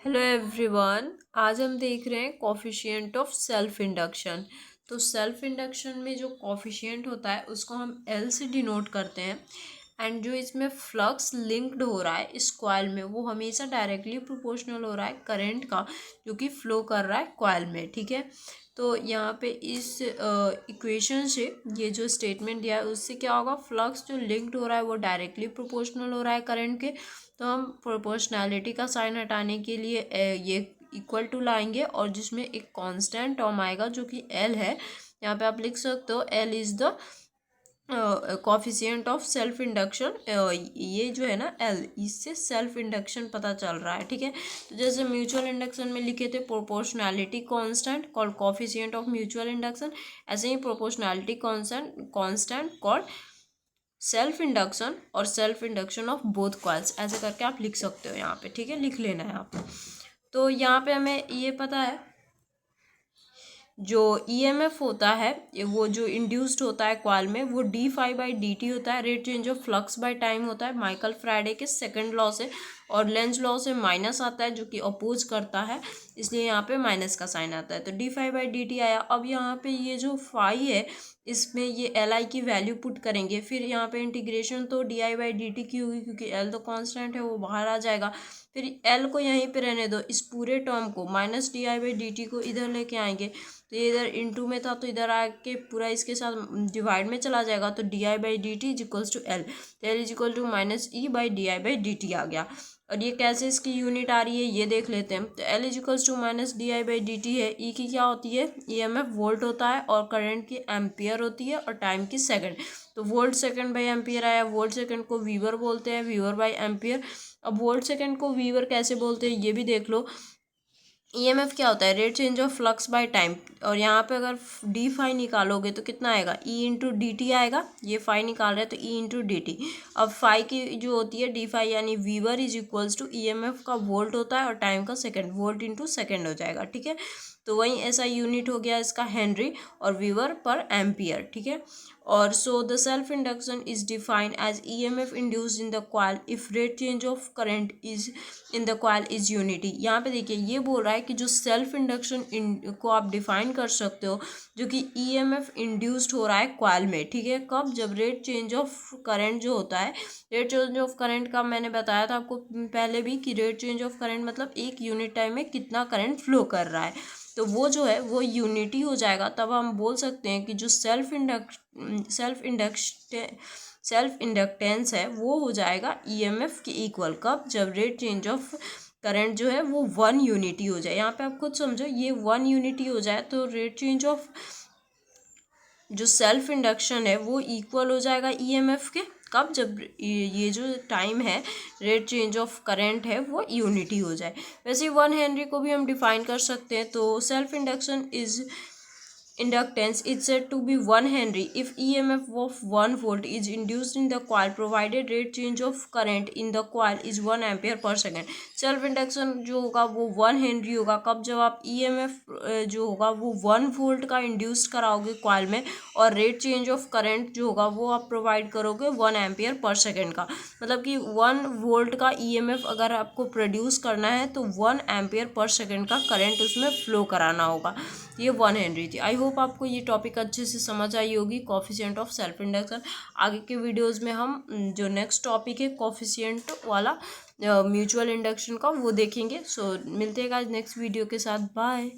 Hello everyone. आज हम देख रहे हैं कॉफिशिएंट ऑफ सेल्फ इंडक्शन। तो सेल्फ इंडक्शन में जो कॉफिशिएंट होता है उसको हम एल से डिनोट करते हैं। एंड जो इसमें फ्लक्स लिंक्ड हो रहा है इस कॉइल में वो हमेशा डायरेक्टली प्रोपोर्शनल हो रहा है करंट का जो कि फ्लो कर रहा है कॉइल में। ठीक है, तो यहाँ पे इस इक्वेशन से ये जो स्टेटमेंट दिया है उससे क्या होगा, फ्लक्स जो लिंक्ड हो रहा है वो डायरेक्टली प्रोपोर्शनल हो रहा है करंट के। तो हम प्रोपोर्शनैलिटी का साइन हटाने के लिए ये इक्वल टू लाएंगे और जिसमें एक कांस्टेंट टर्म आएगा जो कि एल है। यहाँ पे आप लिख सकते हो L is the coefficient of self induction. ये जो है ना एल, इससे सेल्फ इंडक्शन पता चल रहा है। ठीक है, तो जैसे म्यूचुअल इंडक्शन में लिखे थे proportionality constant called coefficient of mutual induction, ऐसे ही proportionality constant called self induction और self induction of both coils, ऐसे करके आप लिख सकते हो यहाँ पे। ठीक है, लिख लेना है आप। तो यहाँ पे हमें ये पता है जो ईएमएफ होता है वो जो इंड्यूस्ड होता है कॉइल में वो D phi by D T होता है। Rate change of flux by time होता है माइकल फ्राइडे के सेकंड लॉ से, और लेंज लॉ से माइनस आता है जो कि अपोज करता है, इसलिए यहाँ पे माइनस का साइन आता है। तो D phi by D T आया। अब यहाँ पे ये जो फाई है इसमें ये एल आई की वैल्यू पुट करेंगे, फिर यहाँ पे इंटीग्रेशन तो D I by D T की होगी क्योंकि एल तो कांस्टेंट है वो बाहर आ जाएगा। फिर एल को यहीं पे रहने दो, इस पूरे टर्म को minus D I by D T को इधर लेके आएंगे। तो ये इधर इनटू में था तो इधर आके पूरा इसके साथ डिवाइड में चला जाएगा। तो D I by D T is equals to L, तो L is equal to minus E by D I by D T आ गया। और ये कैसे इसकी यूनिट आ रही है ये देख लेते हैं। तो L is equals to minus D I by D T है, ई की क्या होती है ई एम एफ वोल्ट होता है और करंट की एम्पियर होती है और टाइम की सेकंड। तो वोल्ट सेकंड बाई एम्पियर आया, वोल्ट सेकंड को वीवर बोलते हैं, वीवर बाई एम्पियर। अब वोल्ट सेकंड को वीवर कैसे बोलते हैं ये भी देख लो। ईएमएफ क्या होता है, rate change of flux by time, और यहाँ पे अगर डी फाई निकालोगे तो कितना आएगा ई इंटू डी टी आएगा। ये फाई निकाल रहे हैं तो ई इंटू डी टी। अब फाई की जो होती है डी फाई यानी weber is equals to EMF का वोल्ट होता है और टाइम का सेकंड, वोल्ट इंटू सेकंड हो जाएगा। ठीक है, तो वहीं ऐसा यूनिट हो गया इसका हेनरी और वीवर पर एम्पियर। ठीक है, और so the self induction is defined as EMF induced in the coil if rate change of current is in the coil is unity. यहाँ पे देखिए ये बोल रहा है कि जो सेल्फ इंडक्शन को आप डिफाइन कर सकते हो जो कि ईएमएफ इंड्यूस्ड हो रहा है कॉइल में। ठीक है, कब, जब रेट चेंज ऑफ करंट जो होता है, रेट चेंज ऑफ करंट का मैंने बताया था आपको पहले भी कि रेट चेंज ऑफ करंट मतलब एक यूनिट टाइम में कितना करंट फ्लो कर रहा है, तो वो जो है वो यूनिटी हो जाएगा। तब हम बोल सकते हैं कि जो सेल्फ इंडक्टेंस है वो हो जाएगा ईएमएफ के इक्वल। कब, जब रेट चेंज ऑफ करंट जो है वो 1 यूनिटी हो जाए। यहाँ पे आप खुद समझो, ये 1 यूनिटी हो जाए तो रेट चेंज ऑफ जो सेल्फ इंडक्शन है वो इक्वल हो जाएगा ईएमएफ के। कब, जब ये जो टाइम है रेट चेंज ऑफ करंट है वो यूनिटी हो जाए। वैसे 1 हेनरी को भी हम डिफाइन कर सकते हैं। तो self induction is inductance is said to be 1 Henry if EMF of 1 volt is induced in the coil provided rate change of current in the coil is 1 ampere per second। Self induction जो होगा वो 1 Henry होगा। कब, जब आप EMF जो होगा वो 1 वोल्ट का इंड्यूस कराओगे कॉइल में और रेट चेंज ऑफ करंट जो होगा वो आप प्रोवाइड करोगे 1 एम्पियर पर सेकेंड का। मतलब कि 1 वोल्ट का EMF अगर आपको प्रोड्यूस करना है तो 1 एम्पियर पर सेकेंड का करंट उसमें फ्लो कराना होगा। ये 1 हेनरी थी। आई होप आपको ये टॉपिक अच्छे से समझ आई होगी, कॉफिशिएंट ऑफ सेल्फ इंडक्शन। आगे के वीडियोस में हम जो नेक्स्ट टॉपिक है कॉफिशिएंट वाला म्यूचुअल इंडक्शन का वो देखेंगे। सो मिलते हैं गाइस नेक्स्ट वीडियो के साथ। बाय।